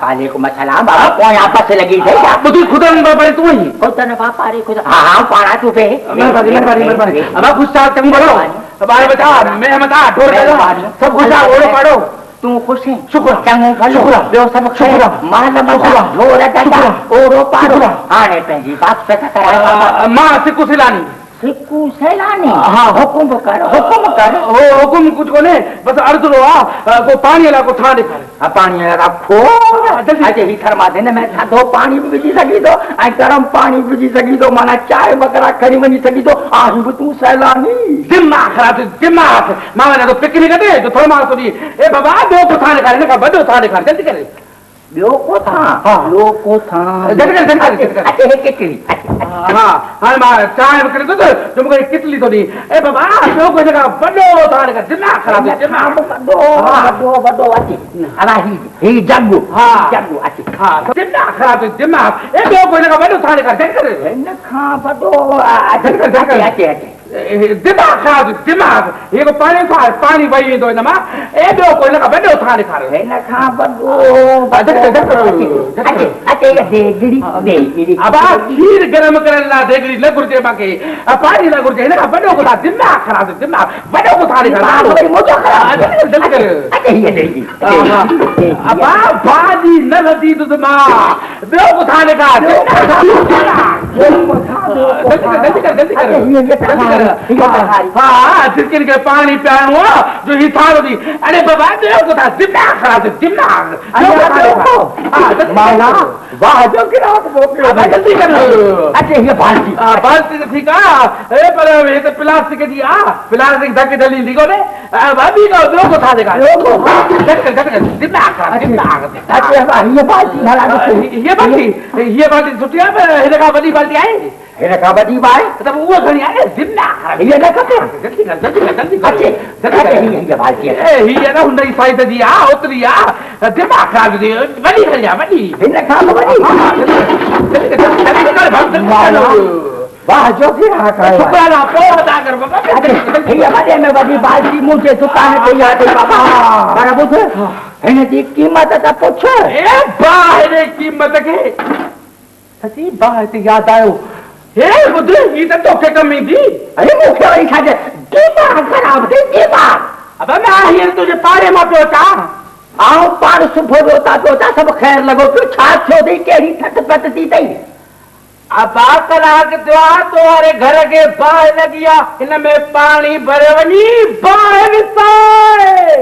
वालेकुम अस्सलाम बाबा कौन आपस से लगी थे क्या बुद्धि खुदा ने बड़े तू ही खुदा ने बापा रे खुदा हां पाड़ा तू पे मेहरबानी अब गुस्सा तुम बोलो बारे बता मैं मता ढोर दे सब गुस्सा ओलो पाड़ो तू खुश है शुक्र चंगो भलो शुक्र ॿियो सभु शुक्र माल मता ढोर दादा ओरो पाड़ो हाणे पंहिंजी बात पे कराए मां सिकू सिलानी सिकू सैलानी हाँ हुकुम कर ओ हुकुम कुछ कोने बस अर्ज रो को पानी वाला को था दिखारे पानी वाला खो अजे ही थरमा दे मैं थधो पानी भी विझी सकी तो ऐं गरम पानी भी विझी सकी तो माना चाय वगैरह खड़ी वञी सकी तो आही भी तू सैलानी दिमाग खराब दिमाग मां ने तो पिकनिक दे तो थोड़ा मां तो दी ए बाबा दो को था दिखारे ना बड़ो था दिखारे जल्दी करे ॿियो को था ॿियो को था अचे हे किटली हां हां मां चाय करे तो जो मुझे किटली तो दी ए बाबा ॿियो कोई जगह बड़ो था दिखारे दिमाग खराब दिमाग बड़ो अचे अला ही जग्गू हां जग्गू अचे हां दिमाग खराब दिमाग ए ॿियो कोई जगह बड़ो था दिखारे करे इन खां बड़ो अचे दिमाग खराब दिमाग ये को पानी वही तो ना ए दो कोई लगा बड़ो था दिखारे है ना खा बड़ो अचे देगड़ी अब खीर गरम करे ला देगड़ी लगुर जे बाके पानी लगुर जे ना बड़ो को था दिमाग खराब दिमाग बड़ो को था दिखारे मोटा खराब जल्दी कर अचे ये देगी अब बाजी न लदी तो दिमाग दो को था दिखारे जल्दी कर हाँ जिसके के पानी पियानो जो ही था दी अरे बाबा देव को था दिमाग खराब दिमाग माला वाह जो कि रात बोल जल्दी कर अच्छा ये बाल्टी ठीक है ए पर ये तो प्लास्टिक दिया प्लास्टिक धक्के जल्दी लिखो ने भाभी का दो को था देखा दिमाग अच्छा ये बाल्टी छुट्टियां पे हेरे का बड़ी बाल्टी आई हेरे का बड़ी बाई तब वो घणी आए दिमाग ये ना करते जल्दी कर अच्छे ये बाल्टी है ये ना हुंडई साइड दिया उतरिया दिमाग खराब दी बड़ी खलिया बड़ी दिन खा बड़ी जल्दी कर वाह जो फिर शुक्राना पौधा कर बाबा ये बड़े में बड़ी बाल्टी मुझे दुकान पे याद है बाबा बराबर है इन्हें की कीमत का पूछो ए बाहर कीमत के सची बात याद आयो ए बुद्धि ये तो के कमी थी अरे मुखे वाली खाजे दिमाग खराब है दिमाग अब मैं हियर तुझे पारे में पहुंचा आओ पार सुबह रोता सब खैर लगो तू छात छो दी केड़ी ठट पटती तई अब कलाक दुआ तुम्हारे घर के बाहर लगिया इनमें पानी भरे वनी बाहर साए